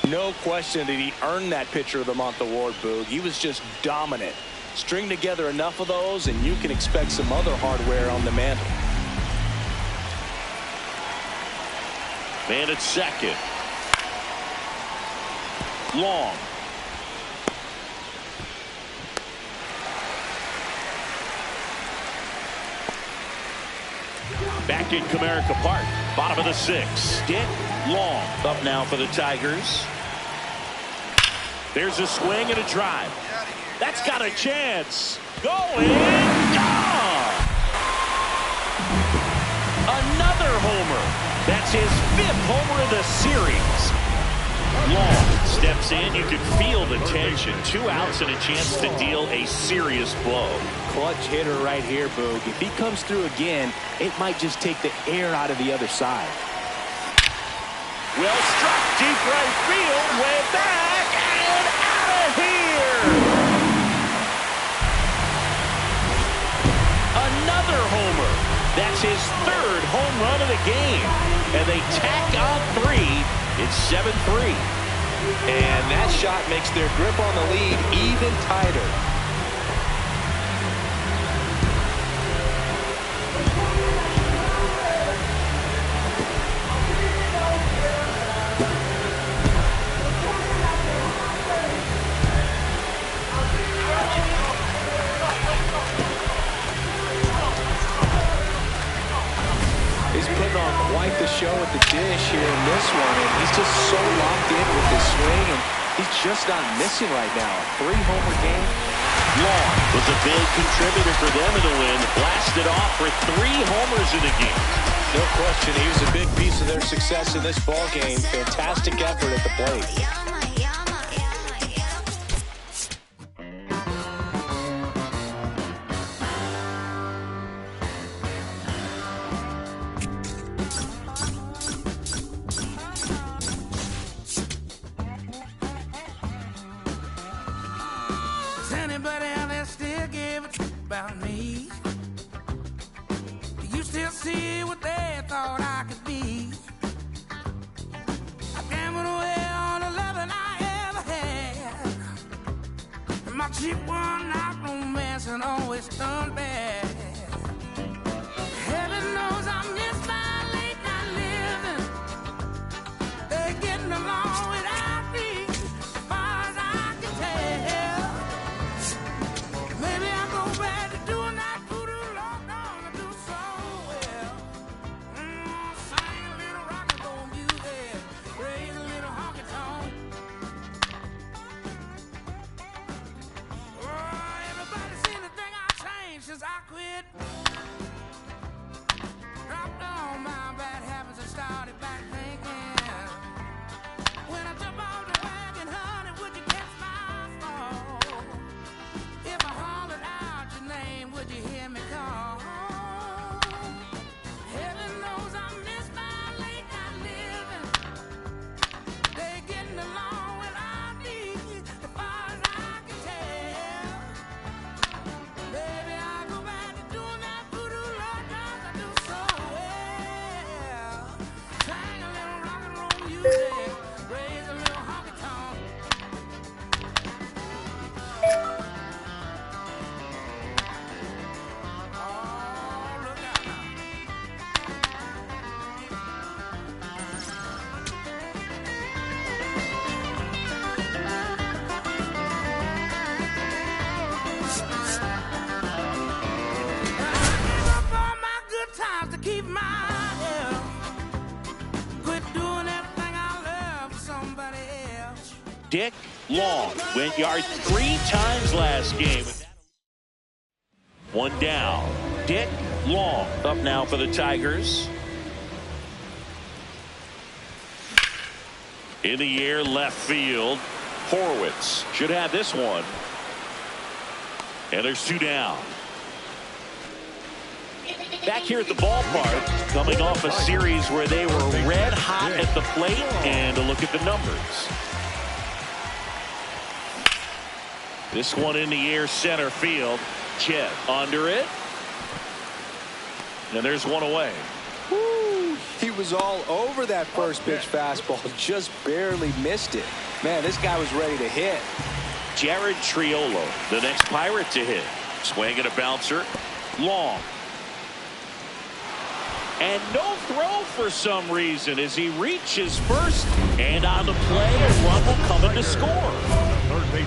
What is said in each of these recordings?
No question that he earned that Pitcher of the Month award, Boog. He was just dominant. String together enough of those, and you can expect some other hardware on the mantle. Man at second. Long. Back in Comerica Park, bottom of the sixth. Dick Long up now for the Tigers. There's a swing and a drive. That's got a chance. Going. Gone. Another homer. That's his 5th homer of the series. Long steps in. You can feel the tension. 2 outs and a chance to deal a serious blow. Clutch hitter right here, Boog. If he comes through again, it might just take the air out of the other side. Well struck, deep right field, way back, and out of here! Another homer. That's his 3rd home run of the game. And they tack on 3. It's 7-3. And that shot makes their grip on the lead even tighter. Quite the show at the dish here in this one, and he's just so locked in with his swing, and he's just not missing right now. A 3-homer game. Long was a big contributor for them in the win. Blasted off for 3 homers in the game. No question, he was a big piece of their success in this ball game. Fantastic effort at the plate. Anybody out there still give a about me? Do you still see what they thought I could be? I gambled away all the loving I ever had, and my cheap one-night romance had always done bad. Heaven knows I miss my late night living. They're getting along without me, as far as I can tell. Maybe I'll go back to doing that voodoo long dog I do so well. Sing a little rock and roll music, raise a little honky tonk. Oh, everybody seen the thing I changed since I quit. Dropped all my bad habits and started back thinking. When I jump on the wagon, honey, would you catch my fall? If I hollered out your name, would you hear me call? Heaven knows I miss my late night living. They getting along without me, as far as I can tell. Maybe I'll go back to doing that voodoo love dance I do so well. Sing a little rock and roll music, raise a little honky tonk. Oh, look out now. I give up all my good times to keep my health. Quit doing everything I love for somebody else. Dick Long went yard 3 times last game. 1 down. Dick Long up now for the Tigers. In the air, left field. Horwitz should have this one. And there's 2 down. Back here at the ballpark, coming off a series where they were red hot at the plate, and a look at the numbers. This one in the air, center field. Chet under it. And there's one away. Woo, he was all over that first pitch fastball. Just barely missed it. Man, this guy was ready to hit. Rtts, the next Pirate to hit. Swing and a bouncer. Long. And no throw for some reason as he reaches first. And on the play, a run will come in to score.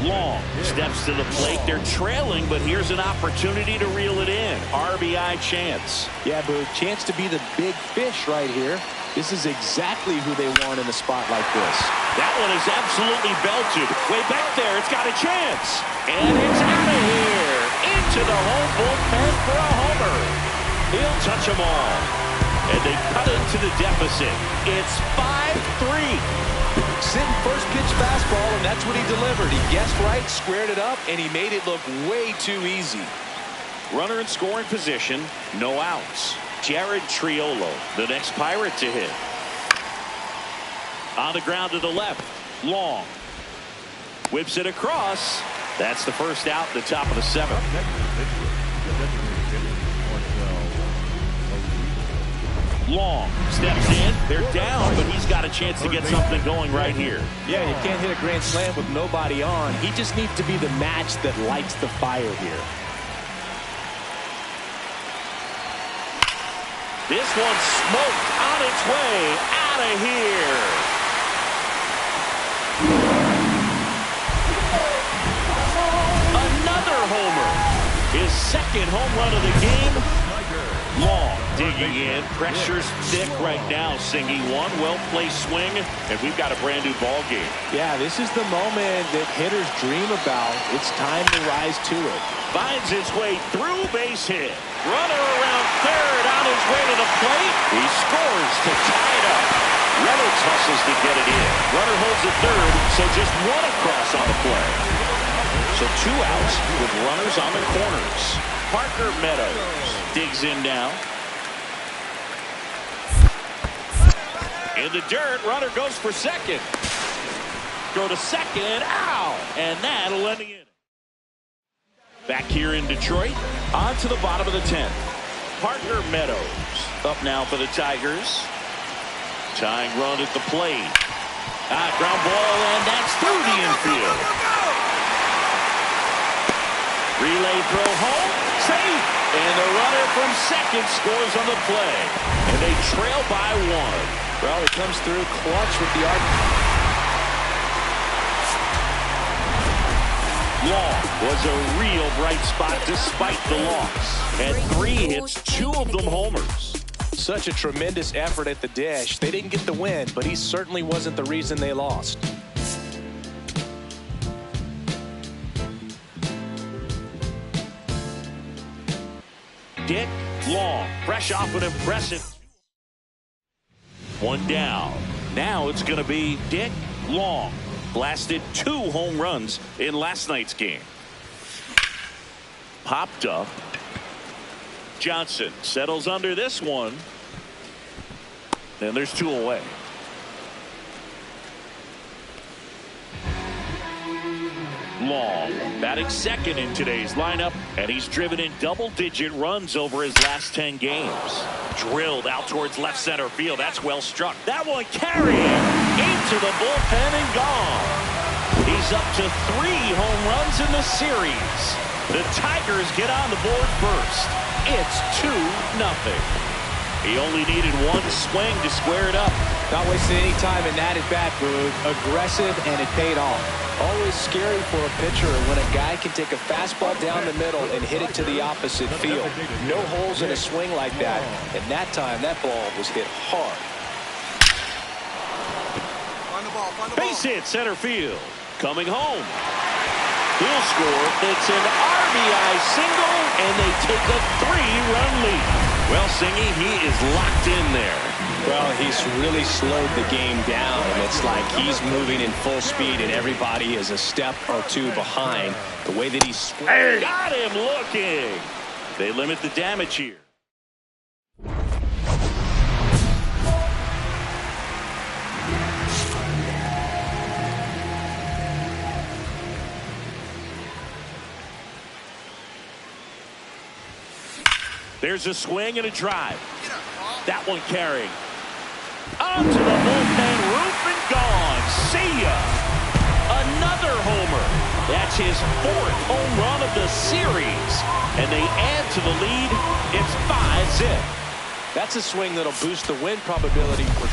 Long steps to the plate. They're trailing, but here's an opportunity to reel it in. RBI chance. Yeah, but chance to be the big fish right here. This is exactly who they want in a spot like this. That one is absolutely belted. Way back there, it's got a chance. And it's out of here. Into the home bullpen for a homer. He'll touch them all. And they cut into the deficit. It's 5-3. Sitting first pitch fastball, and that's what he delivered. He guessed right, squared it up, and he made it look way too easy. Runner in scoring position, no outs. Rtts, the next Pirate to hit. On the ground to the left. Long. Whips it across. That's the first out at the top of the seventh. Long steps in. They're down, but he's got a chance to get something going right here. Yeah, you can't hit a grand slam with nobody on. He just needs to be the match that lights the fire here. This one's smoked on its way out of here. Another homer. His second home run of the game. Long digging in. Pressure's thick right now. Singy, one well-placed swing, and we've got a brand new ball game. Yeah, this is the moment that hitters dream about. It's time to rise to it. Finds its way through, base hit. Runner around third on his way to the plate. He scores to tie it up. Rtts hustles to get it in. Runner holds at third, so just one across on the play. So 2 outs with runners on the corners. Parker Meadows digs in now. In the dirt, runner goes for second. Go to second, ow! And that'll end the inning. Back here in Detroit, on to the bottom of the 10th. Parker Meadows up now for the Tigers. Tying run at the plate. Ground ball, and that's through the infield. Relay throw home, safe, and the runner from second scores on the play. And they trail by 1. Well, he comes through clutch with the arc. Long was a real bright spot despite the loss. Had 3 hits, 2 of them homers. Such a tremendous effort at the dish. They didn't get the win, but he certainly wasn't the reason they lost. Dick Long, fresh off an impressive. 1 down. Now it's going to be Dick Long. Blasted 2 home runs in last night's game. Popped up. Johnson settles under this one. And there's 2 away. Long batting second in today's lineup, and he's driven in double-digit runs over his last 10 games. Drilled out towards left center field. That's well struck. That one carrying into the bullpen and gone. He's up to 3 home runs in the series. The Tigers get on the board first. It's 2-0. He only needed 1 swing to square it up. Not wasting any time in that at-bat, Boog. Aggressive, and it paid off. Always scary for a pitcher when a guy can take a fastball down the middle and hit it to the opposite field. No holes in a swing like that. And that time, that ball was hit hard. Base hit center field. Coming home. He'll score. It's an RBI single, and they take a 3-run lead. Well, Singy, he is locked in there. Well, he's really slowed the game down. It's like he's moving in full speed, and everybody is a step or 2 behind. The way that he's... Got him looking. They limit the damage here. There's a swing and a drive. That one carrying. onto the bullpen roof and gone. See ya. Another homer. That's his 4th home run of the series. And they add to the lead. It's 5-zip. That's a swing that'll boost the win probability for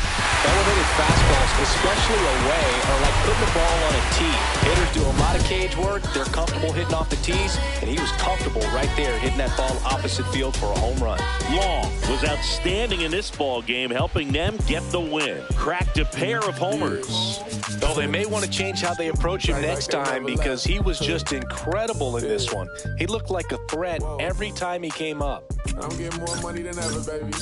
elevated fastballs, especially away, are like putting the ball on a tee. Hitters do a lot of cage work. They're comfortable hitting off the tees, and he was comfortable right there hitting that ball opposite field for a home run. Long was outstanding in this ball game, helping them get the win. Cracked a pair of homers. Though they may want to change how they approach him next time because he was just incredible in this one. He looked like a threat every time he came up. I'm getting more money than ever, baby.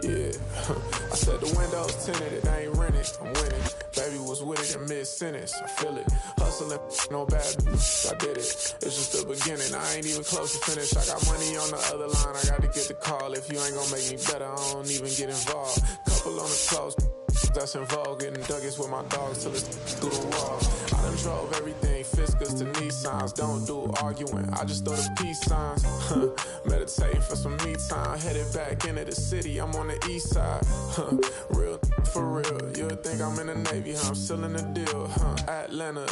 Yeah, I said the windows tinted, it ain't rented, I'm winning. Baby was with it in mid-sentence, I feel it. Hustling, no bad, I did it. It's just the beginning, I ain't even close to finish. I got money on the other line, I got to get the call. If you ain't gonna make me better, I don't even get involved. Couple on the close, that's in vogue. Getting Douglas with my dogs till it's through the wall. I done drove everything, Fiskars to Nissans. Don't do arguing, I just throw the peace signs. Meditating for some me time. Headed back into the city, I'm on the east side. Real for real, you'll think I'm in the Navy, I'm still in the deal. Atlanta,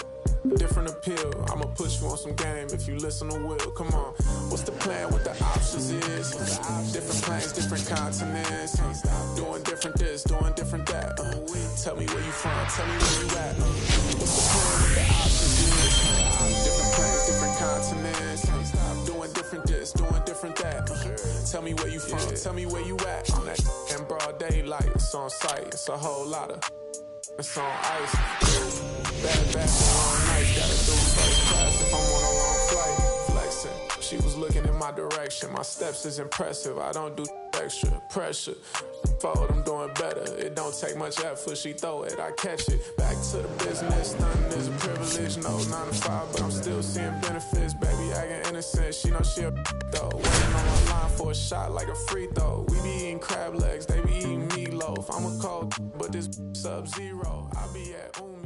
different appeal. I'ma put you on some game if you listen to Will. Come on, what's the plan? What the options is? Different planes, different continents. Doing different this, doing different that. Tell me where you from, tell me where you at. What's the plan? What the options is? Different planes, different continents. Doing different this, doing different that. Tell me where you from, tell me where you at. On that in broad daylight, it's on sight. It's a whole lot of. It's on ice. Bad, long nights. Gotta do first class if I'm on a long flight. Flexing. She was looking in my direction. My steps is impressive. I don't do extra pressure. Forward, I'm doing better. It don't take much effort. She throw it, I catch it. Back to the business. Nothing is a privilege. No 9 to 5, but I'm still seeing benefits. Baby, acting innocent. She know she a though. Waiting on my line for a shot like a free throw. We be eating crab legs. They be eating meatloaf. I'm a cold, but this sub-zero. I be at Umi.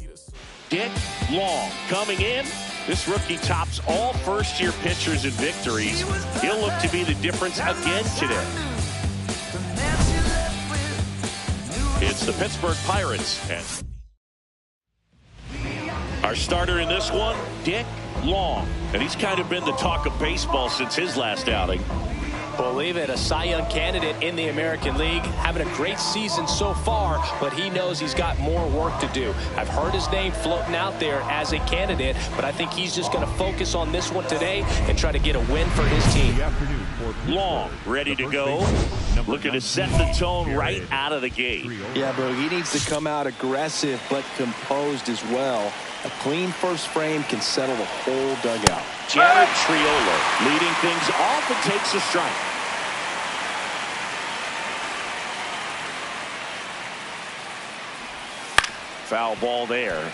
Dick Long coming in. This rookie tops all first-year pitchers in victories. He'll look to be the difference again today. It's the Pittsburgh Pirates. And our starter in this one, Dick Long. And he's kind of been the talk of baseball since his last outing. Believe it, a Cy Young candidate in the American League, having a great season so far, but he knows he's got more work to do. I've heard his name floating out there as a candidate, but I think he's just going to focus on this one today and try to get a win for his team. Long, ready to go. Looking to set the tone right out of the gate. Yeah, bro, he needs to come out aggressive but composed as well. A clean first frame can settle the whole dugout. Jared Triolo leading things off and takes a strike. Foul ball there.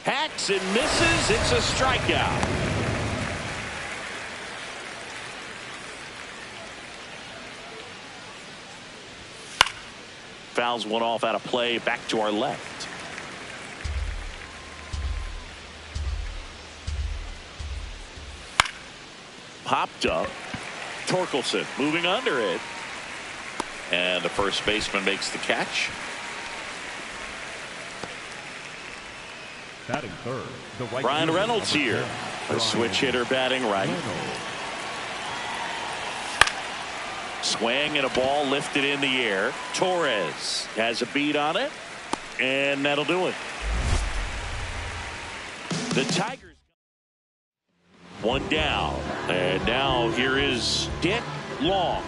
Hacks and misses. It's a strikeout. Fouls one off out of play. Back to our left. Popped up. Torkelson moving under it. And the first baseman makes the catch. Batting third, the right Brian Reynolds here. The switch hitter batting right. Swing and a ball lifted in the air. Torres has a beat on it. And that'll do it. The Tigers. One down. And now here is Dick Long.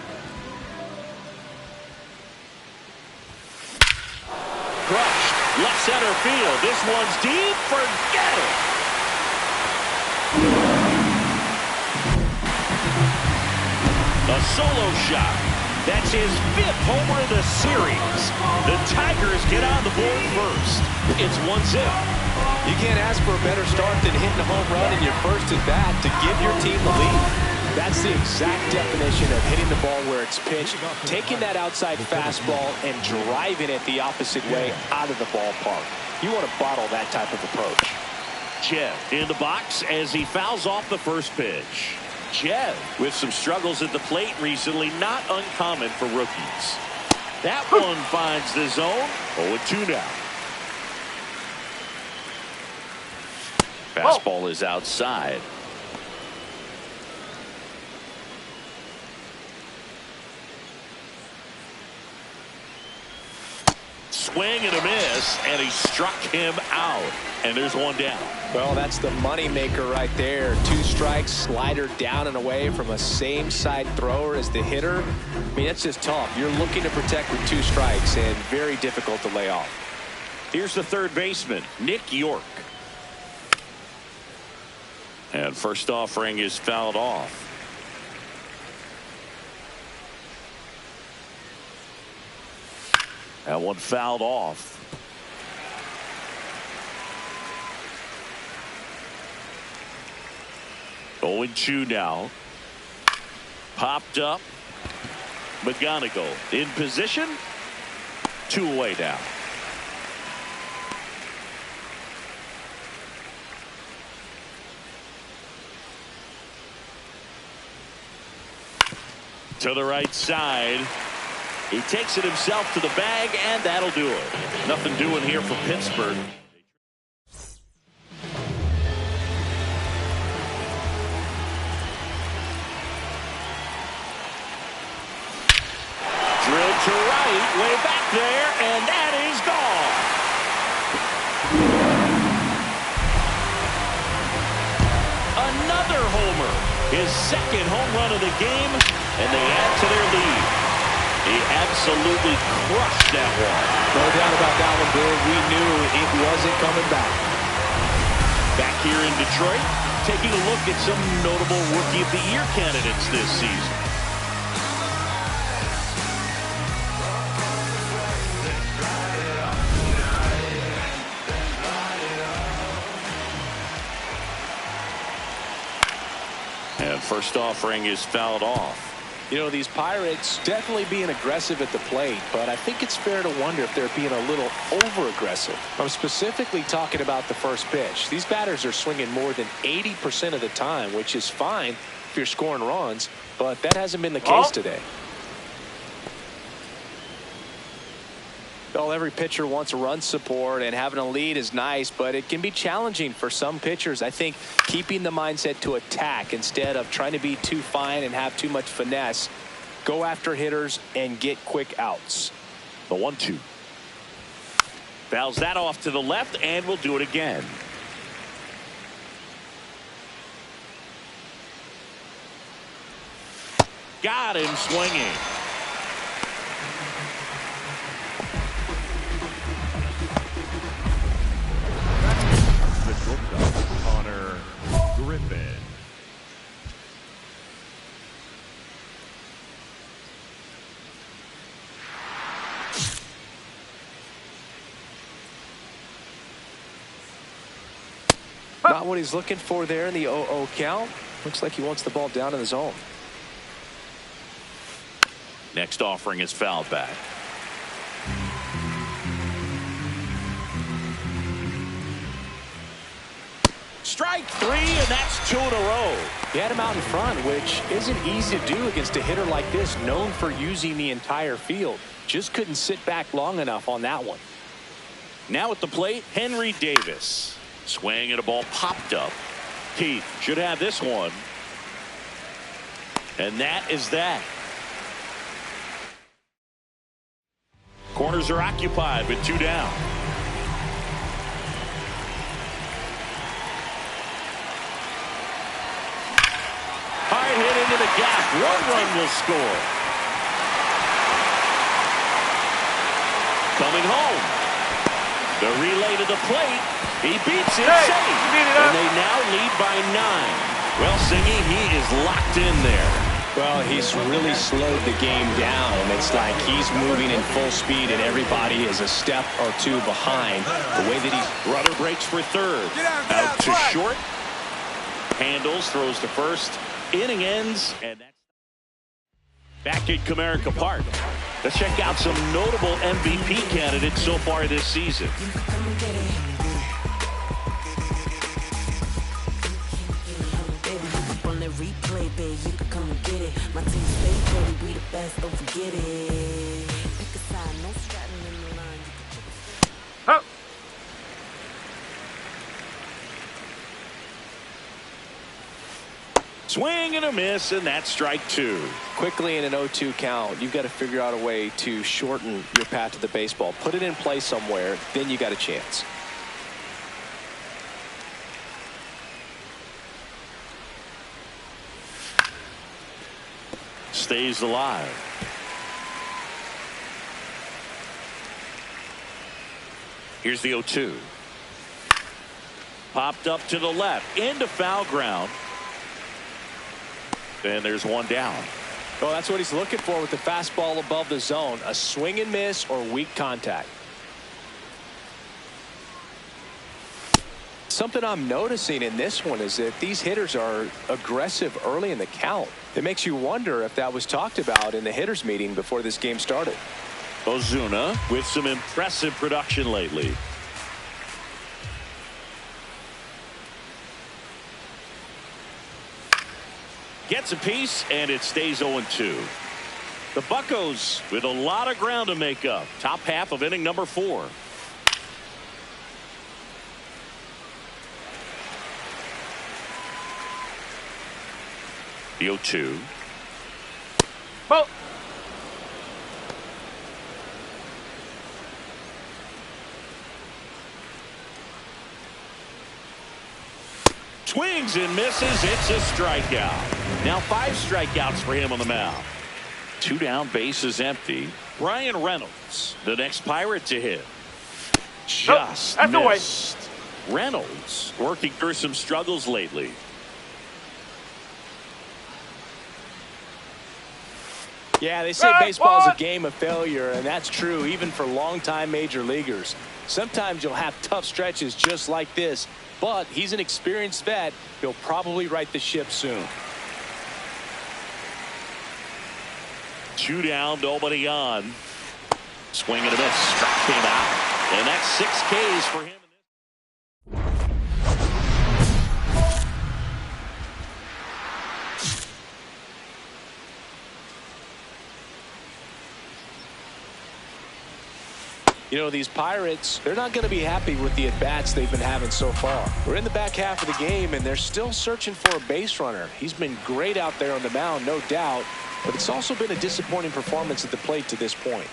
Crushed. Left center field. This one's deep. Forget it. A solo shot. That's his 5th homer of the series. The Tigers get on the board first. It's 1-0. You can't ask for a better start than hitting a home run in your first at bat to give your team the lead. That's the exact definition of hitting the ball where it's pitched, taking that outside fastball and driving it the opposite way out of the ballpark. You want to bottle that type of approach. Jeff in the box as he fouls off the first pitch. Jeff with some struggles at the plate recently, not uncommon for rookies. That one finds the zone. 0-2 now. Fastball is outside. Swing and a miss, and he struck him out. And there's one down. Well, that's the money maker right there. 2 strikes, slider down and away from a same side thrower as the hitter. I mean, that's just tough. You're looking to protect with 2 strikes and very difficult to lay off. Here's the third baseman, Nick York. And first offering is fouled off. That one fouled off. Oh, 0-2 now. Popped up. McGonigal in position. 2 away now. To the right side. He takes it himself to the bag, and that'll do it. Nothing doing here for Pittsburgh. Drilled to right, way back there, and that is gone. Another homer. His second home run of the game, and they add to their lead. He absolutely crushed that one. No doubt about that one, Bill. We knew it wasn't coming back. Back here in Detroit, taking a look at some notable Rookie of the Year candidates this season. And first offering is fouled off. You know, these Pirates definitely being aggressive at the plate, but I think it's fair to wonder if they're being a little over-aggressive. I'm specifically talking about the first pitch. These batters are swinging more than 80% of the time, which is fine if you're scoring runs, but that hasn't been the case today. Well, every pitcher wants run support, and having a lead is nice, but it can be challenging for some pitchers. I think keeping the mindset to attack instead of trying to be too fine and have too much finesse. Go after hitters and get quick outs. The 1-2. Fouls that off to the left, and we'll do it again. Got him swinging. Griffin. Not what he's looking for there in the 0-0 count. Looks like he wants the ball down in the zone. Next offering is fouled back. Strike 3, and that's 2 in a row. He had him out in front, which isn't easy to do against a hitter like this, known for using the entire field. Just couldn't sit back long enough on that one. Now at the plate, Henry Davis. Swing and a ball popped up. Keith should have this one. And that is that. Corners are occupied with 2 down. Hard hit into the gap. 1 run will score. Coming home. The relay to the plate. He beats it safe. And they now lead by 9. Well, Singy, he is locked in there. Well, he's really slowed the game down. It's like he's moving in full speed and everybody is a step or 2 behind. The way that he's... Rudder breaks for third. Out to short. Handles, throws to first. Inning ends, and that's back at Comerica Park. Let's check out some notable MVP candidates so far this season. Replay, babe, you can come and get it. My team's favorite, we the best, don't forget it. Pick a side, no straddling in the line. Oh. Swing and a miss, and that's strike two. Quickly in an 0-2 count, you've got to figure out a way to shorten your path to the baseball. Put it in play somewhere, then you got a chance. Stays alive. Here's the 0-2. Popped up to the left into foul ground. And there's one down. Well, that's what he's looking for with the fastball above the zone. A swing and miss or weak contact. Something I'm noticing in this one is that these hitters are aggressive early in the count. It makes you wonder if that was talked about in the hitters meeting before this game started. Ozuna with some impressive production lately. Gets a piece, and it stays 0-2. The Buccos with a lot of ground to make up. Top half of inning number 4. The 0-2. Oh. Swings and misses. It's a strikeout. Now 5 strikeouts for him on the mound. 2 down, bases empty. Brian Reynolds, the next Pirate to hit. Just missed. Reynolds working through some struggles lately. Yeah, they say baseball is a game of failure, and that's true even for longtime major leaguers. Sometimes you'll have tough stretches just like this, but he's an experienced vet. He'll probably right the ship soon. 2 down, nobody on. Swing and a miss. Struck him out. And that's 6 Ks for him. You know, these Pirates, they're not going to be happy with the at-bats they've been having so far. We're in the back half of the game, and they're still searching for a base runner. He's been great out there on the mound, no doubt, but it's also been a disappointing performance at the plate to this point.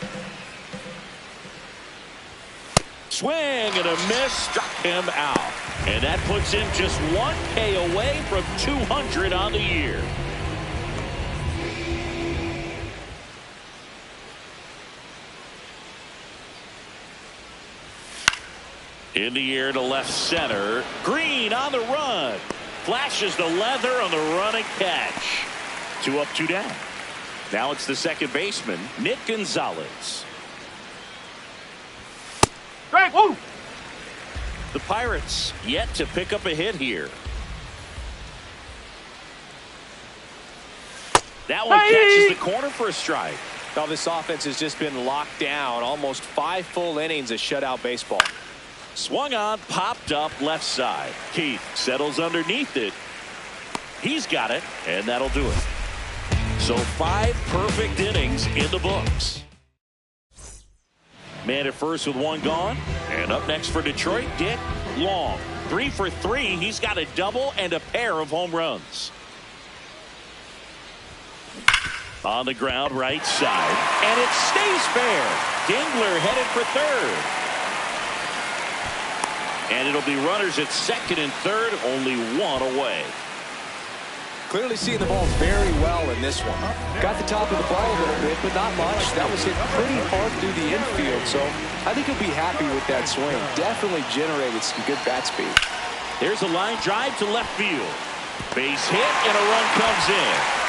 Swing and a miss, struck him out. And that puts him just 1 K away from 200 on the year. In the air to left center. Green on the run. Flashes the leather on the running catch. 2 up, 2 down. Now it's the second baseman, Nick Gonzalez. Strike, woo! The Pirates yet to pick up a hit here. That one catches the corner for a strike. Now this offense has just been locked down. Almost 5 full innings of shutout baseball. Swung on, popped up left side. Keith settles underneath it. He's got it, and that'll do it. So 5 perfect innings in the books. Man at first with 1 gone. And up next for Detroit, Dick Long. 3 for 3. He's got a double and a pair of home runs. On the ground, right side. And it stays fair. Dingler headed for third. And it'll be runners at second and third, only 1 away. Clearly seeing the ball very well in this one. Got the top of the ball a little bit, but not much. That was hit pretty hard through the infield, so I think he'll be happy with that swing. Definitely generated some good bat speed. There's a line drive to left field. Base hit, and a run comes in.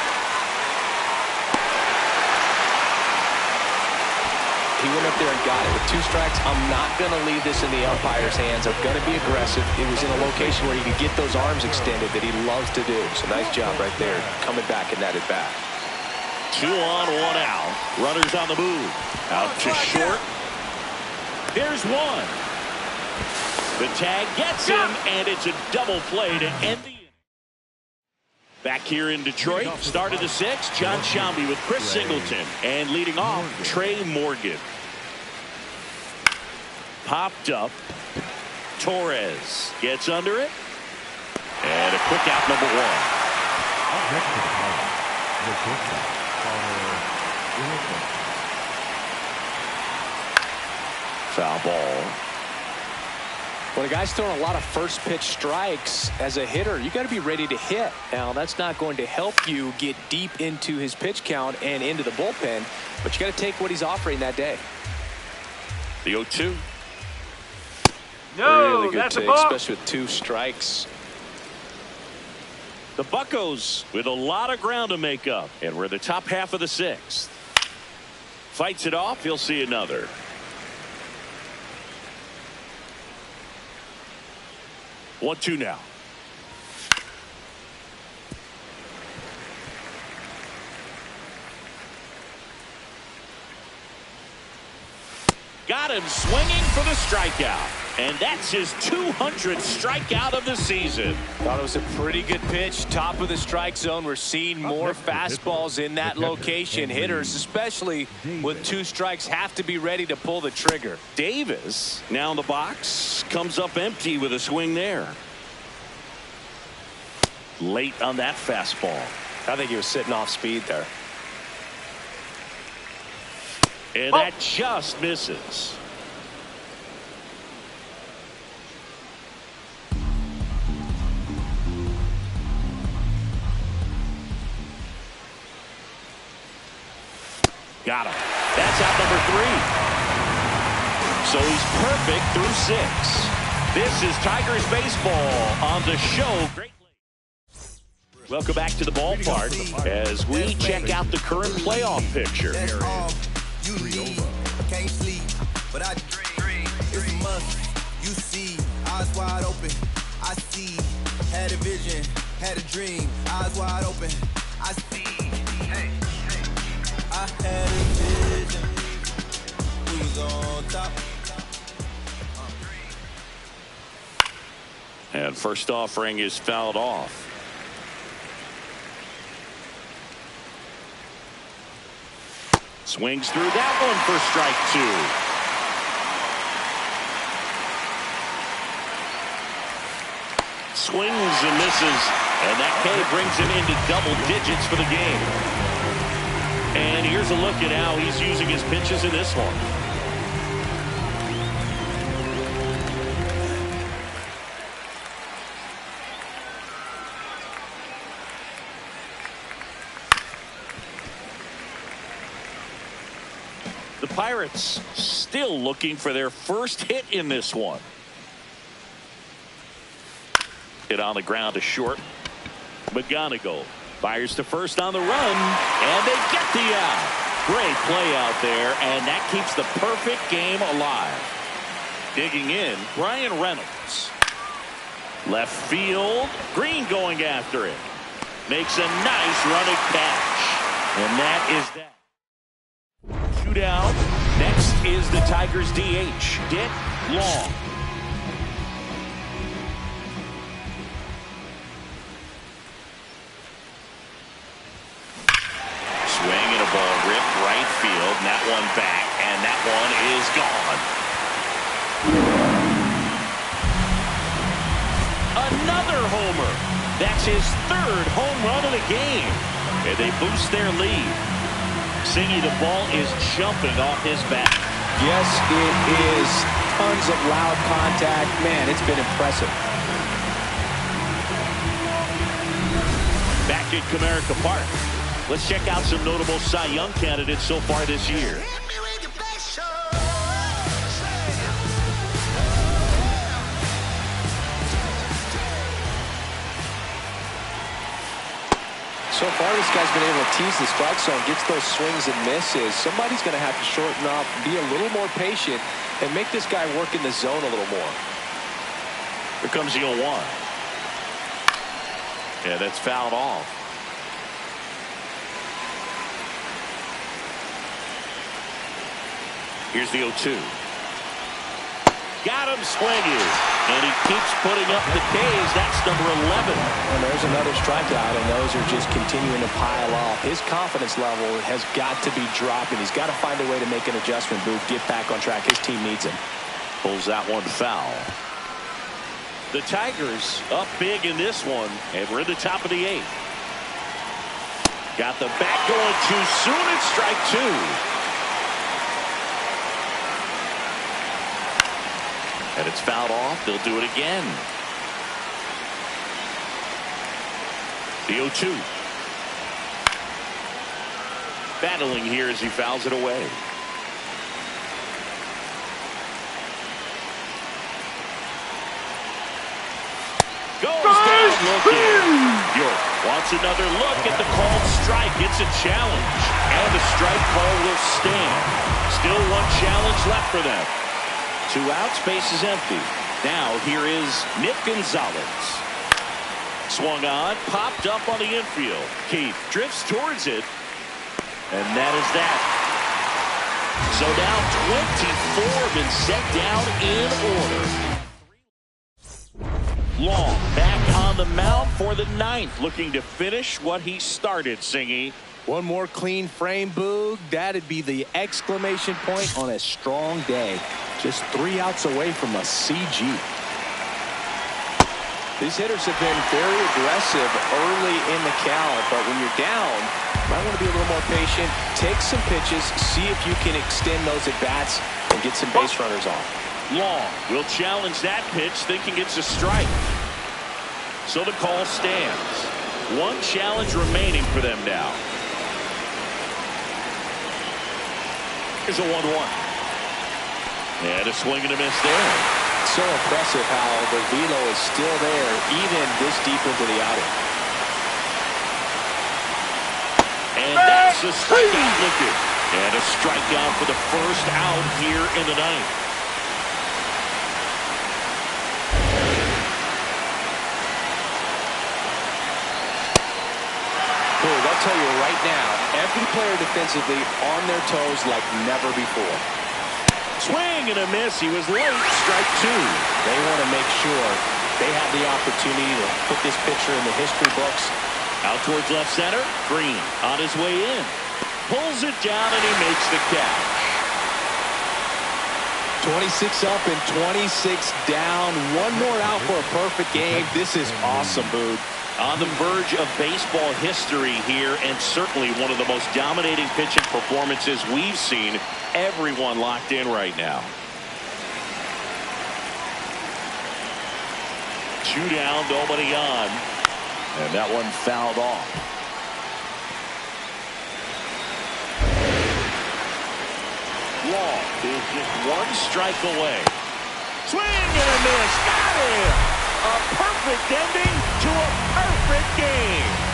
He went up there and got it with 2 strikes. I'm not going to leave this in the umpire's hands. I'm going to be aggressive. It was in a location where he could get those arms extended that he loves to do. So nice job right there coming back in that at bat. 2 on, 1 out. Runners on the move. Out to short. There's one. The tag gets him, and it's a double play to end the inning. Back here in Detroit, start of the 6th, John Shambi with Chris Singleton. And leading off, Trey Morgan. Popped up. Torres gets under it. And a quick out, number 1. Foul ball. When a guy's throwing a lot of first pitch strikes as a hitter, you got to be ready to hit. Now, that's not going to help you get deep into his pitch count and into the bullpen, but you got to take what he's offering that day. The 0-2. No, really good that's take, a ball. especially with 2 strikes. The Buccos with a lot of ground to make up, and we're in the top half of the 6th. Fights it off. He'll see another. One, 2 now. Got him swinging for the strikeout. And that's his 200th strikeout of the season. Thought it was a pretty good pitch. Top of the strike zone. We're seeing more fastballs in that location. Hitters, especially with 2 strikes, have to be ready to pull the trigger. Davis now in the box. Comes up empty with a swing there. Late on that fastball. I think he was sitting off speed there. And that just misses. Got him. That's out number 3. So he's perfect through 6. This is Tigers baseball on the show. Great. Welcome back to the ballpark as we check out the current playoff picture. That's all you need. Can't sleep, but I dream. It's a must. You see, eyes wide open. I see. Had a vision, had a dream. Eyes wide open. I see. Hey, hey. I had a vision. We was on top. And first offering is fouled off. Swings through that one for strike 2. Swings and misses, and that K brings him into double digits for the game. And here's a look at how he's using his pitches in this one. The Pirates still looking for their first hit in this one. Hit on the ground to short. McGonigal fires to first on the run, and they get the out. Great play out there, and that keeps the perfect game alive. Digging in, Brian Reynolds. Left field, Green going after it. Makes a nice running catch, and that is that. Shootout. Next is the Tigers DH, Dick Long. Swing and a ball ripped right field, and that one back, and that one is gone. Another homer. That's his 3rd home run of the game, and they boost their lead. Singy, the ball is jumping off his bat. Yes, it is. Tons of loud contact. Man, it's been impressive. Back at Comerica Park. Let's check out some notable Cy Young candidates so far this year. So far, this guy's been able to tease the strike zone, gets those swings and misses. Somebody's going to have to shorten up, be a little more patient, and make this guy work in the zone a little more. Here comes the 0-1. Yeah, that's fouled off. Here's the 0-2. Got him swinging. And he keeps putting up the Ks. That's number 11. And there's another strikeout, and those are just continuing to pile off. His confidence level has got to be dropping. He's got to find a way to make an adjustment, Booth, get back on track. His team needs him. Pulls that one foul. The Tigers up big in this one, and we're in the top of the 8th. Got the bat going too soon. It's strike 2. And it's fouled off. They'll do it again. The 0-2. Battling here as he fouls it away. Goes down looking. York wants another look at the called strike. It's a challenge. And the strike call will stand. Still one challenge left for them. 2 outs, base is empty. Now here is Nick Gonzalez. Swung on, popped up on the infield. Keith drifts towards it. And that is that. So now 24 been set down in order. Long back on the mound for the 9th, looking to finish what he started, Singy. One more clean frame, Boog. That'd be the exclamation point on a strong day. Just 3 outs away from a CG. These hitters have been very aggressive early in the count, but when you're down, you might want to be a little more patient. Take some pitches, see if you can extend those at-bats and get some base runners off. Long will challenge that pitch, thinking it's a strike. So the call stands. 1 challenge remaining for them now. Here's a 1-1. And a swing and a miss there. So impressive how the velo is still there, even this deep into the outing. And that's a strikeout looking. And a strikeout for the first out here in the 9th. Boy, I'll tell you right now, every player defensively on their toes like never before. Swing and a miss. He was late. Strike 2. They want to make sure they have the opportunity to put this pitcher in the history books. Out towards left center. Green on his way in. Pulls it down and he makes the catch. 26 up and 26 down. One more out for a perfect game. This is awesome, Boog. On the verge of baseball history here, and certainly one of the most dominating pitching performances we've seen. Everyone locked in right now. 2 down, nobody on. And that one fouled off. Long is just 1 strike away. Swing and a miss. Got him. A perfect ending to a perfect game.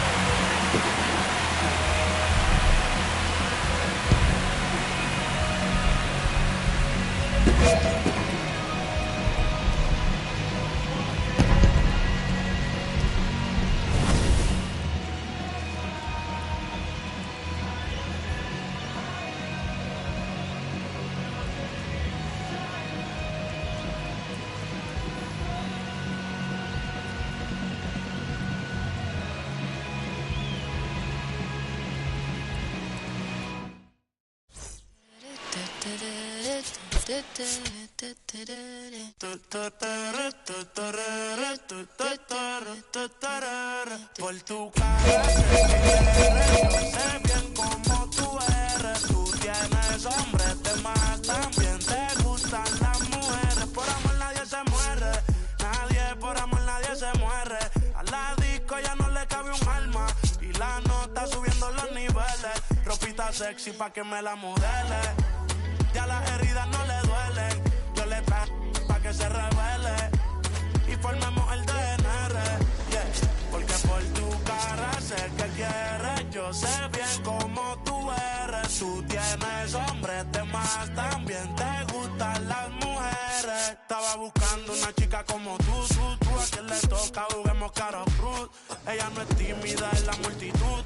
Por tu cara sé que yo sé bien cómo tú eres. Tú tienes hombres de más, también te gustan las mujeres. Por amor nadie se muere, nadie por amor nadie se muere. A la disco ya no le cabe un alma y la nota subiendo los niveles. Ropita sexy pa' que me la modele. Ya las heridas no le duelen. Yo le traje pa' que se revele y formemos el DNR, yeah. Porque por tu cara sé que quieres. Yo sé bien cómo tú eres. Tú tienes hombres de más, también te gustan las mujeres. Estaba buscando una chica como tú. A quien le toca juguemos caro cruz. Ella no es tímida en la multitud.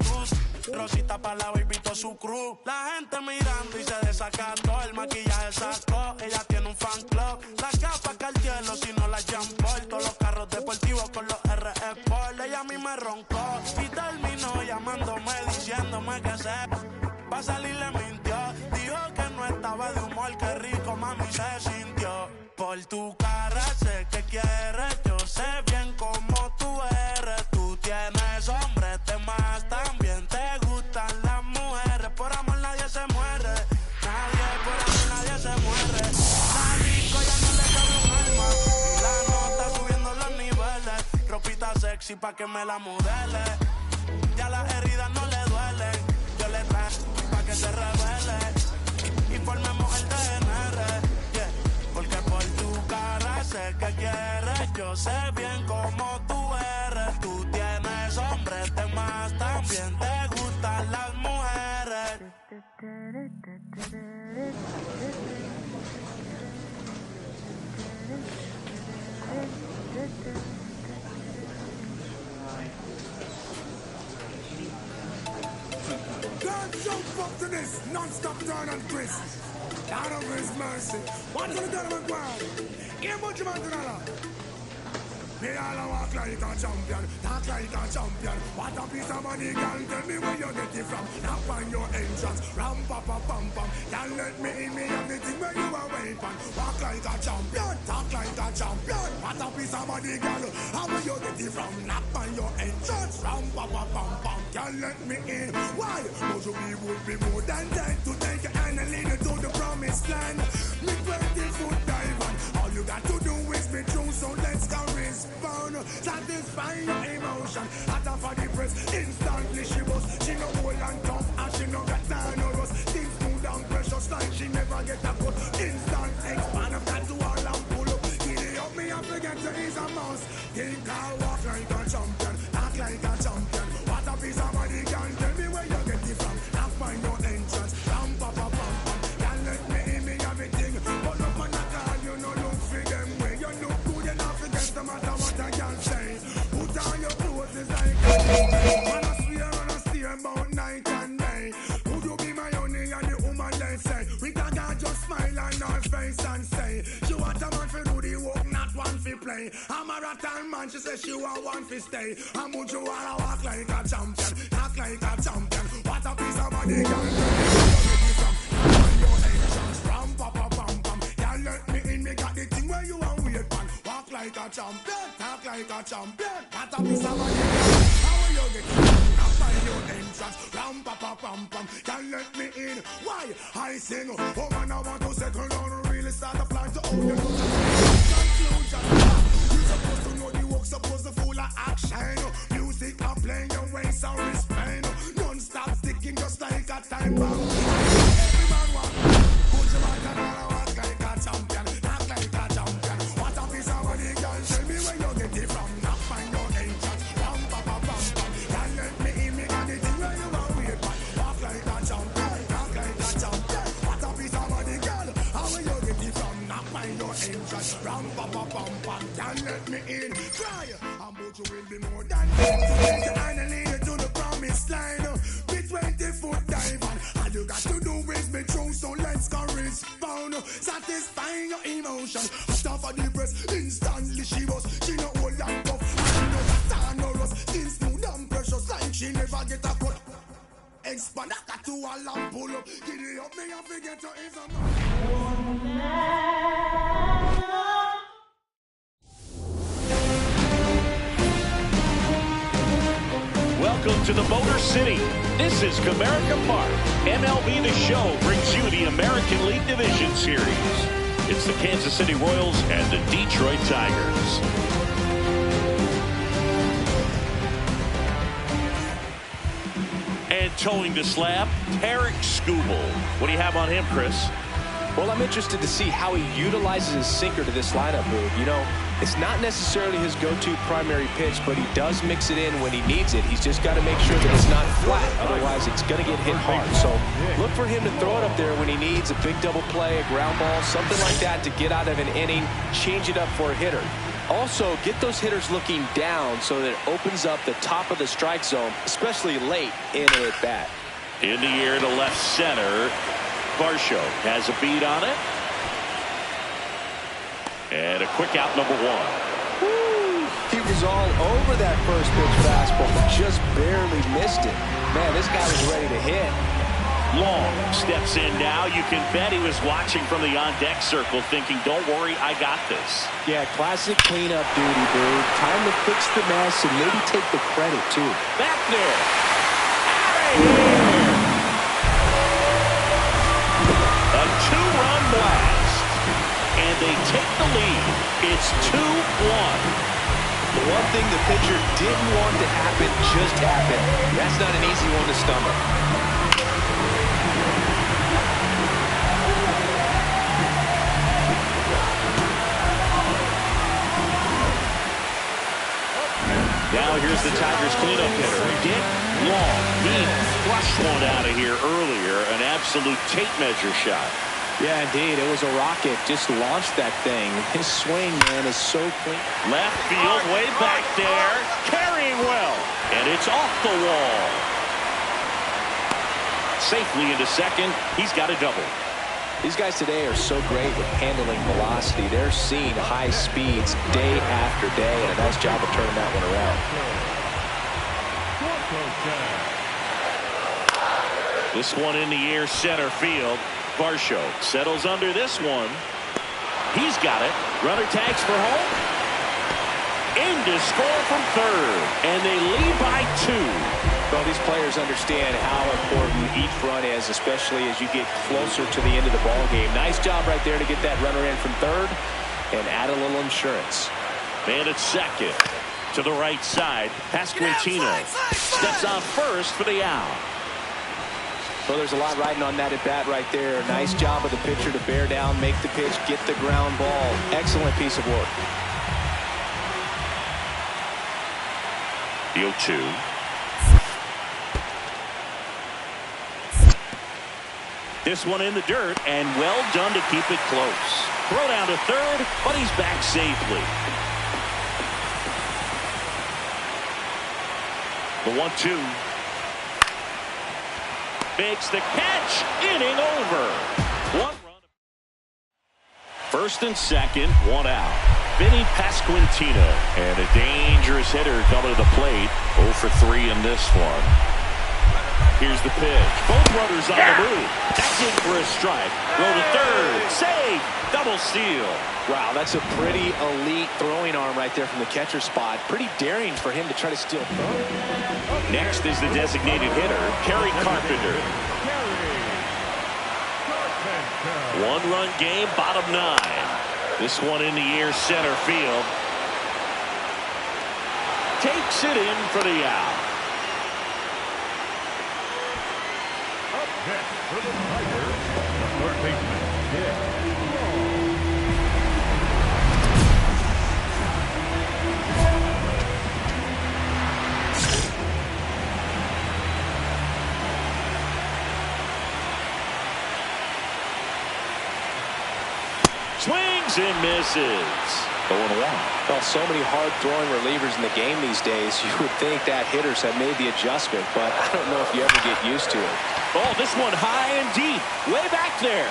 Rosita pa' la baby, todo su crew. La gente mirando y se desacató. El maquillaje sacó, ella tiene un fan club. La capa que al cielo, si no la jampó. Todos los carros deportivos con los Rtts Sport. Ella a mí me roncó y terminó llamándome, diciéndome que va a salir, le mintió. Dijo que no estaba de humor, que rico mami se sintió. Por tu cara sé que quieres, yo sé bien cómo tú eres. Tú tienes hombres de más, también te gustan las mujeres. Por amor nadie se muere, por amor nadie se muere. La disco ya no le cabe un alma y la nota subiendo los niveles. Ropita sexy pa' que me la modele, ya las heridas no le duelen. Yo le traje pa' que se revele y formemos el DNR, yeah. Porque por tu cara sé que quieres, yo sé bien cómo tú eres. Tú tienes hombres de más, también te gustan las mujeres. God, jump up to this non-stop turn and twist. God of His mercy. What's the government ground? Here, much man to the me all walk like a champion, talk like a champion. What a piece of money, girl, tell me where you get it from. Knock on your entrance, ram pa pa pam pam. Can't let me in, me have the thing where you are waiting. Walk like a champion, talk like a champion. What a piece of money, girl, how will you get it from? Knock on your entrance, ram pa pa pam pam. Can't let me in, why? Cause we would be more than dead to take your hand and lead you to the promised land. Me 20-foot dive on, all you got to do is be true, so let's go respond. Satisfy your emotion, at her for the press, instantly she was. She no old and tough, and she no got time no rust. Things smooth and precious like she never get a cut. Instant expand, I've got to all and pull up. Giddy up, me and forget to is a mouse. Think I'll walk like a champion, act like a champion. What a piece of body, can tell me where you get it from. Now find your entrance, ram pa pa pam pam. Can't let me in, me everything. But up on the call, you no look for them. Where you look good enough against the matter what I can say. Put on your clothes, it's like man, I swear and I steer about night and day. Would you be my honey and the woman they say? We can just smile on her face and say she want a man for do the work, not one for play. I'm a rattan man, she say she want one for stay. And would you wanna walk like a champion, talk like a champion? What a piece of body, girl. Your entrance, ram pa pa pam pam. Can't let me in, me got the thing where you want wait pan. Walk like a champion, talk like a champion. What a piece of body, girl. How will you get in? After your entrance, ram pa pa pam pam. Can't let me in. Why? I sing. Oh man, I want to settle down, really start a plan to own your conclusion. You supposed to know the work, supposed to full of action. Music are playing your ways and respect. Non-stop sticking just like a time bomb. Every man want put your man and all walk like a champion, act like a champion. What a piece of money, girl, tell me where you get it from. Not find your entrance, ram pa pa pam pam. Can't let me in, me got the thing where you want wait man. Walk like a champion, talk like a champion. What a piece of money, girl, how will you get it from? Not find your entrance, ram pa pa pam pam. Can't let me in, try. But you will be more than dead to take your hand and lead you to the promised land. Be 20-foot dive on, all you got to do is be true, so let's go respond. Satisfying your emotion, after for the press, instantly she was. She no old and tough, and she no got time no rust. Skin smooth and precious like she never get a cut. Expand, I got to all and pull up. Giddy up, me and forget to is a Welcome to the Motor City. This is Comerica Park. MLB The Show brings you the American League Division Series. It's the Kansas City Royals and the Detroit Tigers. And towing the slab, Tarek Skubal. What do you have on him, Chris? Well, I'm interested to see how he utilizes his sinker to this lineup move. You know, it's not necessarily his go-to primary pitch, but he does mix it in when he needs it. He's just got to make sure that it's not flat. Otherwise, it's going to get hit hard. So look for him to throw it up there when he needs a big double play, a ground ball, something like that to get out of an inning, change it up for a hitter. Also, get those hitters looking down so that it opens up the top of the strike zone, especially late in an at-bat. In the air to left center. Varsho has a beat on it. And a quick out, number one. Woo! He was all over that first pitch fastball, but just barely missed it. Man, this guy was ready to hit. Long steps in now. You can bet he was watching from the on-deck circle thinking, don't worry, I got this. Yeah, classic cleanup duty, dude. Time to fix the mess and maybe take the credit, too. Back there. Out of here. A two-run blast. And they take the lead. It's 2-1. The one thing the pitcher didn't want to happen just happened. That's not an easy one to stomach. Now here's the Tigers cleanup hitter, Dick Long. He flushed one out of here earlier, an absolute tape measure shot. Yeah, indeed. It was a rocket. Just launched that thing. His swing, man, is so clean. Left field, way back there, carrying well, and it's off the wall. Safely into second. He's got a double. These guys today are so great with handling velocity. They're seeing high speeds day after day, and a nice job of turning that one around. This one in the air, center field. Varsho settles under this one. He's got it. Runner tags for home. In to score from third, and they lead by 2. Well, these players understand how important each run is, especially as you get closer to the end of the ball game. Nice job right there to get that runner in from third and add a little insurance. Man at second. To the right side, Pasquantino steps on first for the out. Well, there's a lot riding on that at bat right there. Nice job of the pitcher to bear down, make the pitch, get the ground ball. Excellent piece of work. The 0-2. This one in the dirt, and well done to keep it close. Throw down to third, but he's back safely. The 1-2. Makes the catch. Inning over. One run. First and second, one out. Vinny Pasquantino. And a dangerous hitter coming to the plate. 0 for 3 in this one. Here's the pitch. Both runners on the move. That's in for a strike. Roll to third. Save. Double steal. Wow, that's a pretty elite throwing arm right there from the catcher spot. Pretty daring for him to try to steal third. Next is the designated hitter, Kerry Carpenter. One-run game, bottom 9. This one in the air, center field. Takes it in for the out. For the Tigers, third baseman, Dick Swings and misses. 0-1. Well, so many hard-throwing relievers in the game these days, you would think that hitters have made the adjustment, but I don't know if you ever get used to it. Oh, this one high and deep. Way back there.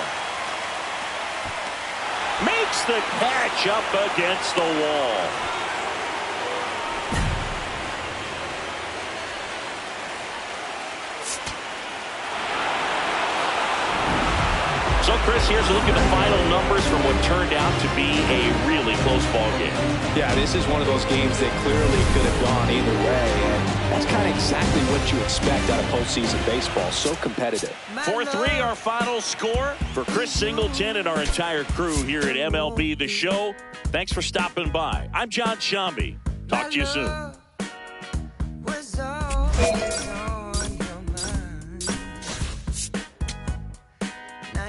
Makes the catch up against the wall. So, Chris, here's a look at the final numbers from what turned out to be a really close ball game. Yeah, this is one of those games that clearly could have gone either way, and that's kind of exactly what you expect out of postseason baseball. So competitive. 4-3 our final score. For Chris Singleton and our entire crew here at MLB The Show, thanks for stopping by. I'm John Shambi. Talk to you soon.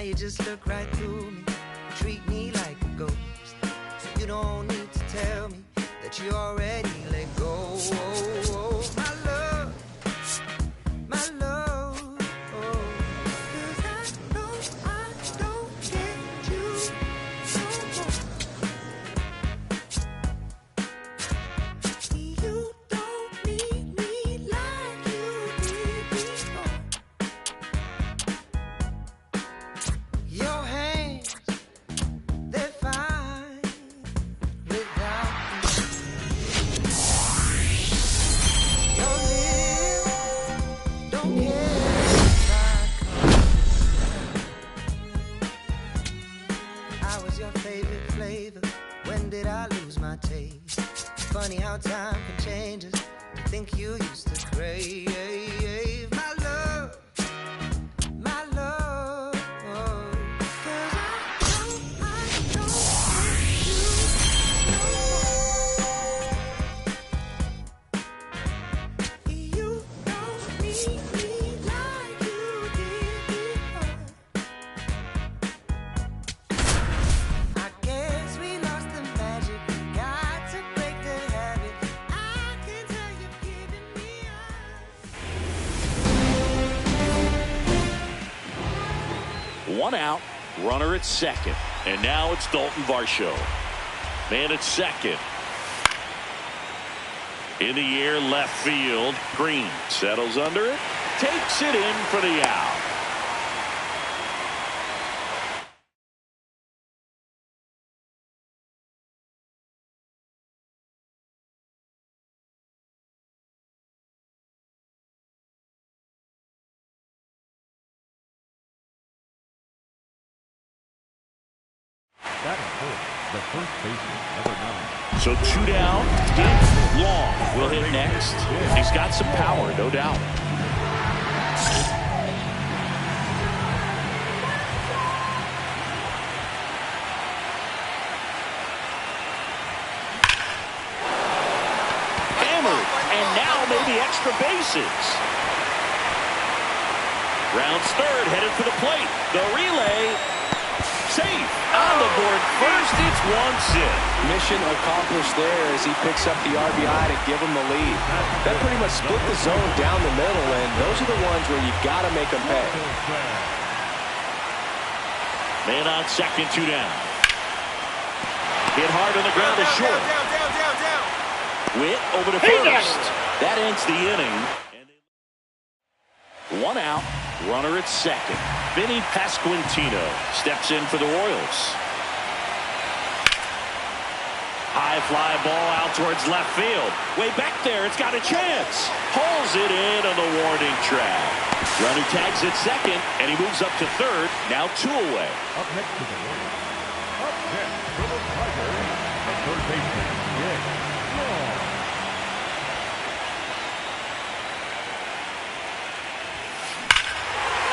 You just look right through me, treat me like a ghost. So you don't need to tell me that you already let go. My love, my love. 'Cause I know I don't get you no more. You don't need me like you did before. how time can change us. I think you used to crave my love, my love. 'Cause I don't you don't need me like you did before. I guess we lost the magic. Got to break the habit. I can tell you've given me up. One out, runner at second. And now it's Dalton Varsho. Man at second. In the air, left field. Green settles under it. Takes it in for the out. Batting fourth, the first baseman, number 9. So 2 down. Dick Long will hit next. He's got some power, no doubt. Hammered, and now maybe extra bases. Rounds third, headed for the plate. The relay. Safe on the board first. It's 1-0. Mission accomplished there as he picks up the RBI to give him the lead. That pretty much split the zone down the middle, and those are the ones where you got to make them pay. Man on second, 2 down. Hit hard on the ground is short. Witt over to first. That ends the inning. 1 out. Runner at second. Vinny Pasquantino steps in for the Royals. High fly ball out towards left field. Way back there, it's got a chance. Pulls it in on the warning track. Runner tags at second, and he moves up to third. Now 2 away. Up next to the Royals. Up next for the Tigers, the third baseman, Dick Long.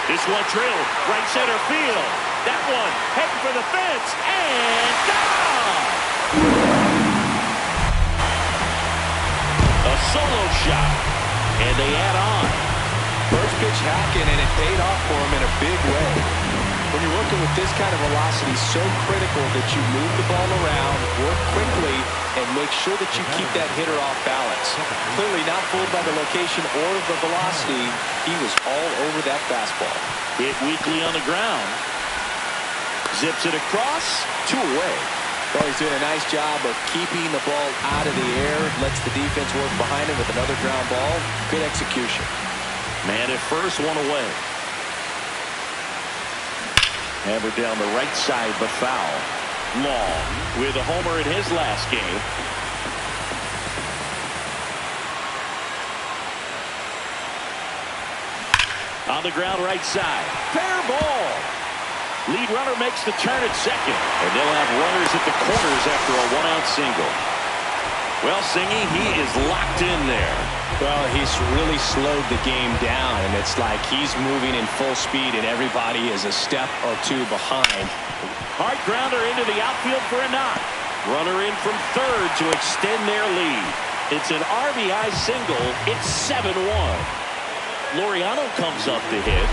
This one drilled right center field. That one heading for the fence and gone. A solo shot, and they add on. First pitch hacking, and it paid off for him in a big way. When you're working with this kind of velocity, so critical that you move the ball around, work quickly, and make sure that you keep that hitter off balance. Clearly not fooled by the location or the velocity. He was all over that fastball. Hit weakly on the ground. Zips it across, 2 away. Well, he's doing a nice job of keeping the ball out of the air. Lets the defense work behind him with another ground ball. Good execution. Man at first, 1 away. Hammered down the right side, but foul. Long with a homer in his last game. On the ground right side. Fair ball. Lead runner makes the turn at second. And they'll have runners at the corners after a 1-out single. Well, Singy, he is locked in there. Well, he's really slowed the game down, and it's like he's moving in full speed, and everybody is a step or 2 behind. Hard grounder into the outfield for a knock. Runner in from third to extend their lead. It's an RBI single. It's 7-1. Laureano comes up to hit.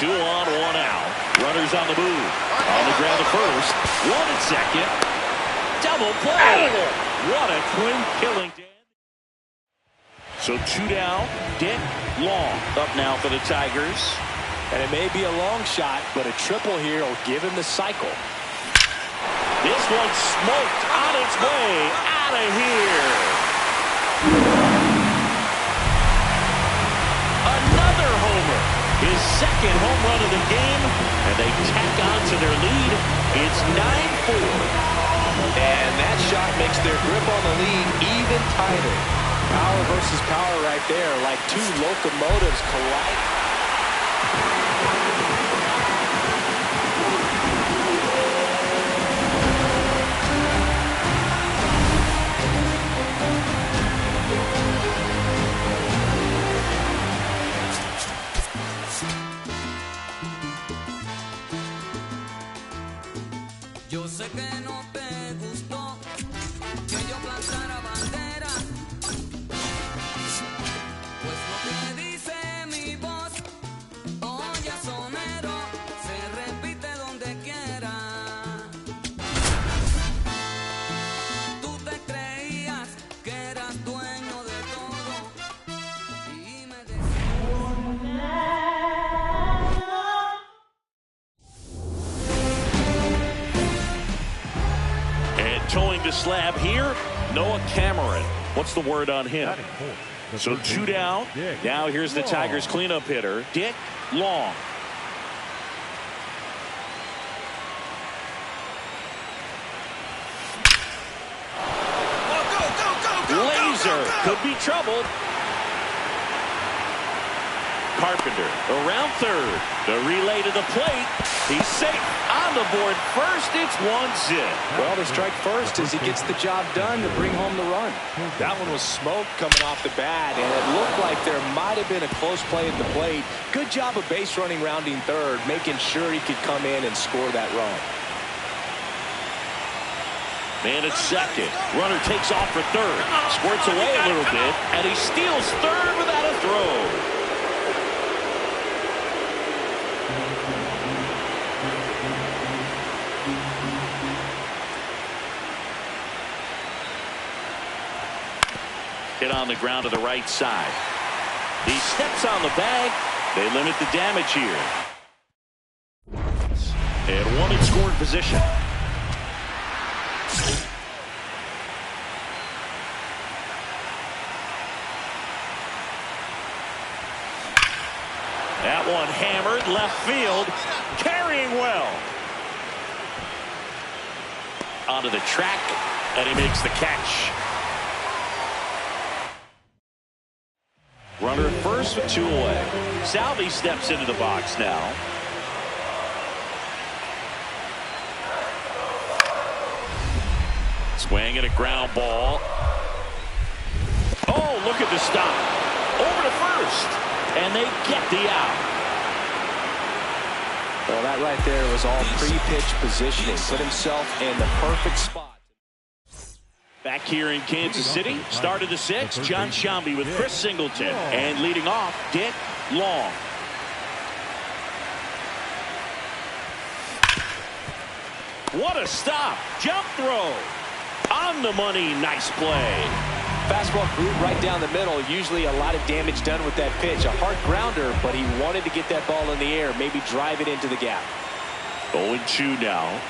2 on, 1 out. Runners on the move. On the ground to first. 1 at second. Double play. What a twin killing. So 2 down. Dick Long up now for the Tigers. And it may be a long shot, but a triple here will give him the cycle. This one smoked on its way out of here. Another homer. His second home run of the game, and they tack on to their lead. It's 9-4. And that shot makes their grip on the lead even tighter. Power versus power right there, like 2 locomotives collide. slab here. Noah Cameron. What's the word on him? So 2 down. Now here's the Tigers cleanup hitter, Dick Long. Laser could be trouble. Carpenter around third. The relay to the plate. He's safe on the board first. It's 1-0. Well, the strike first as he gets the job done to bring home the run. That one was smoke coming off the bat, and it looked like there might have been a close play at the plate. Good job of base running, rounding third, making sure he could come in and score that run. Man at second. Runner takes off for third. Squirts away a little bit, and he steals third without a throw. Hit on the ground to the right side. He steps on the bag. They limit the damage here. And one in scoring position. That one hammered left field. Carrying well. Onto the track, and he makes the catch. Runner at first with 2 away. Salvi steps into the box now. Swing and a ground ball. Oh, look at the stop. Over to first. And they get the out. Well, that right there was all pre-pitch positioning. Put himself in the perfect spot. Back here in Kansas City, start of the 6th, John Shambi with Chris Singleton. And leading off, Dick Long. What a stop. Jump throw. On the money. Nice play. Fastball grew right down the middle. Usually a lot of damage done with that pitch. A hard grounder, but he wanted to get that ball in the air, maybe drive it into the gap. 0-2 now.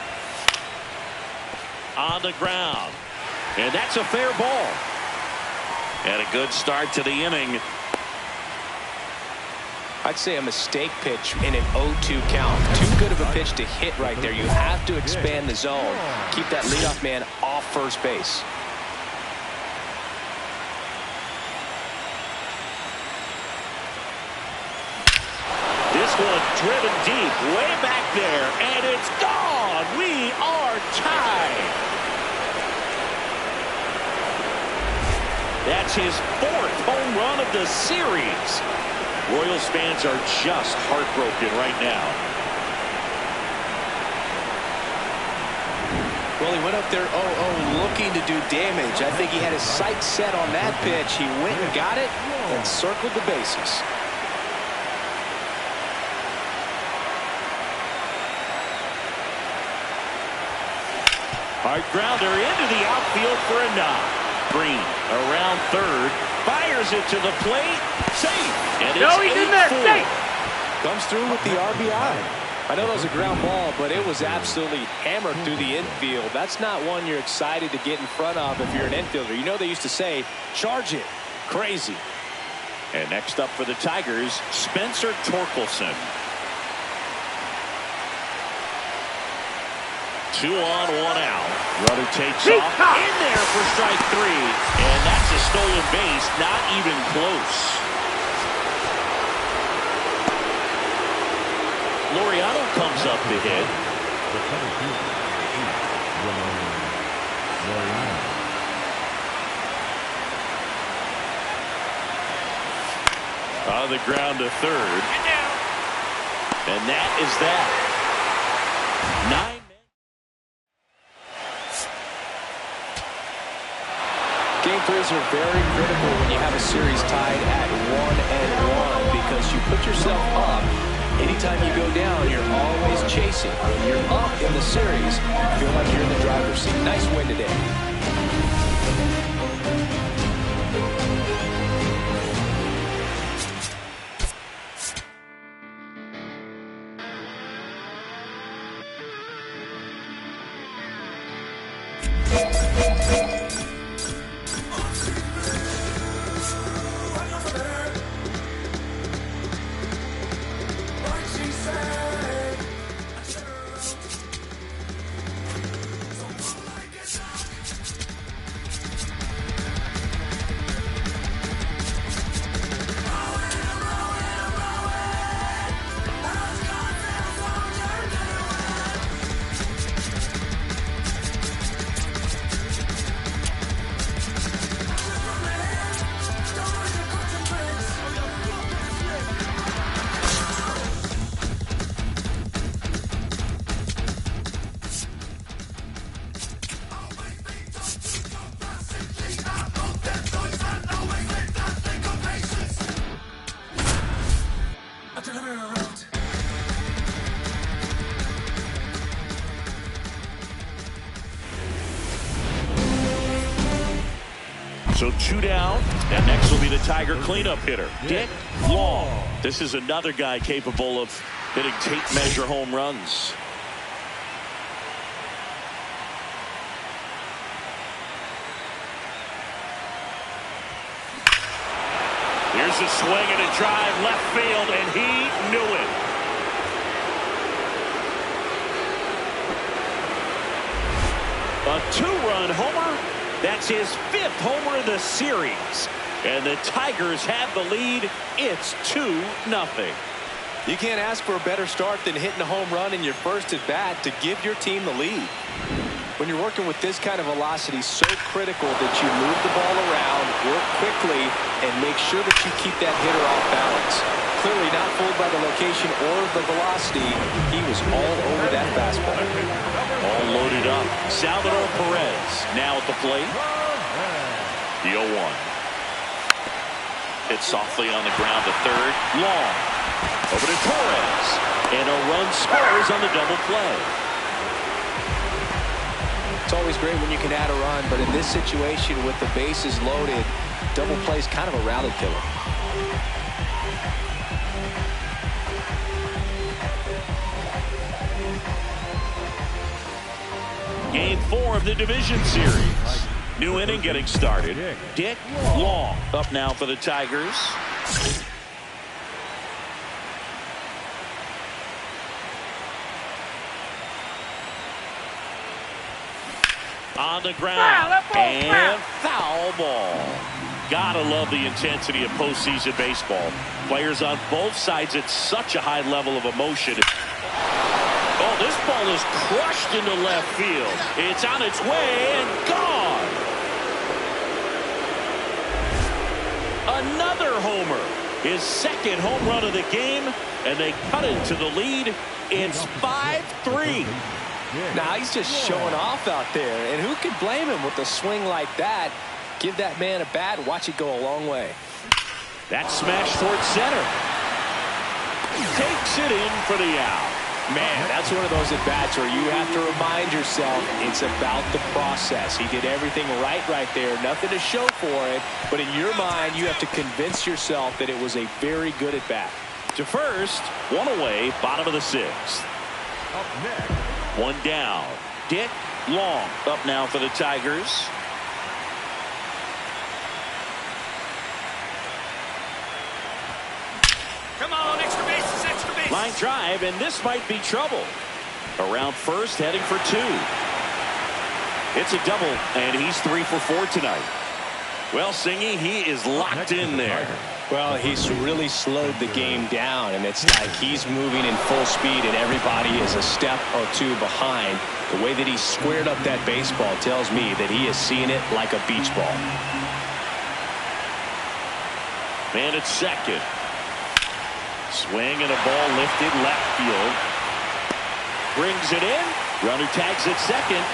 On the ground. And that's a fair ball. And a good start to the inning. I'd say a mistake pitch in an 0-2 count. Too good of a pitch to hit right there. You have to expand the zone. Keep that leadoff man off first base. This one driven deep, way back there, and it's gone. We are tied. That's his 4th home run of the series. Royals fans are just heartbroken right now. Well, he went up there 0-0 looking to do damage. I think he had his sights set on that pitch. He went and got it and circled the bases. Hard grounder into the outfield for a knock. Green around third, fires it to the plate, safe. And it's he's in there, safe. Comes through with the RBI. I know that was a ground ball, but it was absolutely hammered through the infield. That's not one you're excited to get in front of if you're an infielder. You know they used to say, charge it. Crazy. And next up for the Tigers, Spencer Torkelson. 2 on, 1 out. Runner takes off. In there for strike 3. And that's a stolen base. Not even close. Laureano comes up to hit. On the ground to third. And that is that. 9. Game 3s are very critical when you have a series tied at 1-1 because you put yourself up. Anytime you go down, you're always chasing. When you're up in the series, you feel like you're in the driver's seat. Nice win today. So 2 down, and next will be the Tiger cleanup hitter, Dick Long. This is another guy capable of hitting tape measure home runs. Here's a swing and a drive left field, and he knew it. A 2-run homer. That's his 5th homer of the series. And the Tigers have the lead. It's 2-0. You can't ask for a better start than hitting a home run in your first at bat to give your team the lead. When you're working with this kind of velocity, so critical that you move the ball around, work quickly, and make sure that you keep that hitter off balance. Clearly not fooled by the location or the velocity. He was all over that fastball. All loaded up. Salvador Perez now at the plate. The 0-1. Hit softly on the ground to third. Long. Over to Torres. And a run scores on the double play. It's always great when you can add a run, but in this situation with the bases loaded, double play is kind of a rally killer. Game 4 of the division series. New inning getting started. Dick Long up now for the Tigers. On the ground, and foul ball. Gotta love the intensity of postseason baseball. Players on both sides at such a high level of emotion. Oh, this ball is crushed into left field. It's on its way and gone. Another homer. His 2nd home run of the game, and they cut into the lead. It's 5-3. Now he's just showing off out there, and who could blame him with a swing like that? Give that man a bat, watch it go a long way. That smash towards center. Takes it in for the out. Man, that's one of those at-bats where you have to remind yourself it's about the process. He did everything right there. Nothing to show for it, but in your mind, you have to convince yourself that it was a very good at-bat. To first, 1 away, bottom of the 6th. Up next. 1 down. Dick Long up now for the Tigers. Come on, extra bases, extra bases. Line drive, and this might be trouble. Around first, heading for 2. It's a double, and he's 3 for 4 tonight. Well, Singy, he is locked in there. Well, he's really slowed the game down, and it's like he's moving in full speed, and everybody is a step or 2 behind. The way that he squared up that baseball tells me that he is seeing it like a beach ball. Man at second. Swing and a ball lifted left field. Brings it in. Runner tags at second.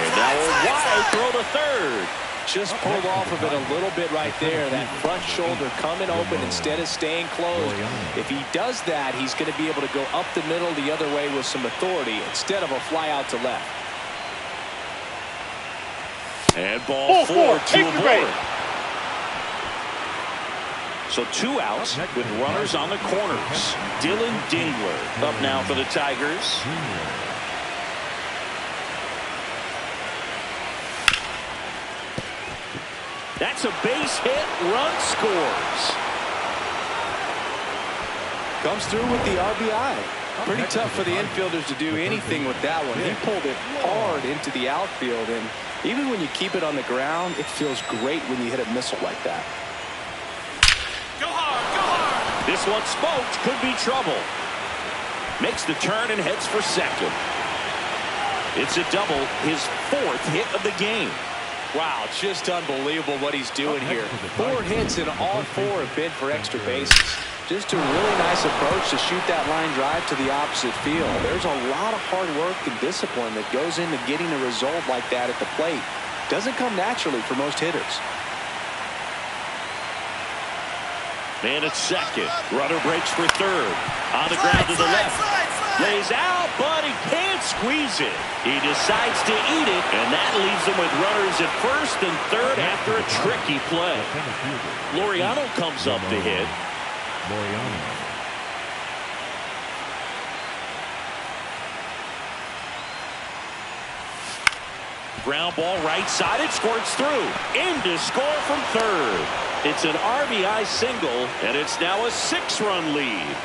And now a wide throw to third. Just pulled off of it a little bit right there. That front shoulder coming open instead of staying closed. If he does that, he's going to be able to go up the middle the other way with some authority instead of a fly out to left. And ball 4 to avoid. So 2 outs with runners on the corners. Dylan Dingler up now for the Tigers. That's a base hit. Run scores. Comes through with the RBI. Pretty tough for the infielders to do anything with that one. He pulled it hard into the outfield, and even when you keep it on the ground, it feels great when you hit a missile like that. Go hard, go hard. This one smoked. Could be trouble. Makes the turn and heads for second. It's a double. His 4th hit of the game. Wow, just unbelievable what he's doing here. 4 hits and all 4 have been for extra bases. Just a really nice approach to shoot that line drive to the opposite field. There's a lot of hard work and discipline that goes into getting a result like that at the plate. Doesn't come naturally for most hitters. Man at second. Runner breaks for third. On the ground to the left. Lays out, but he can't can't squeeze it. He decides to eat it, and that leaves him with runners at first and third after a tricky play. Laureano comes up to hit. Ground ball right side. It squirts through. In to score from third. It's an RBI single, and it's now a 6-run lead.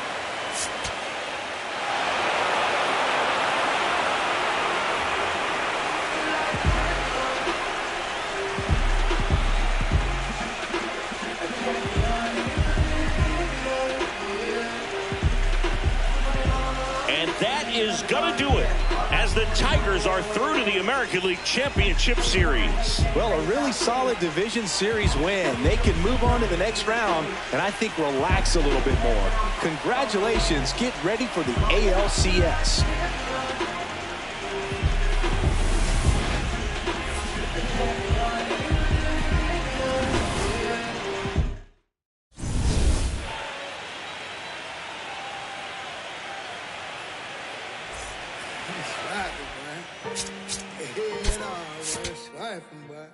And that is going to do it, as the Tigers are through to the American League Championship Series. Well, a really solid division series win. They can move on to the next round and I think relax a little bit more. Congratulations. Get ready for the ALCS. Hey, you know, it's swiping, boy.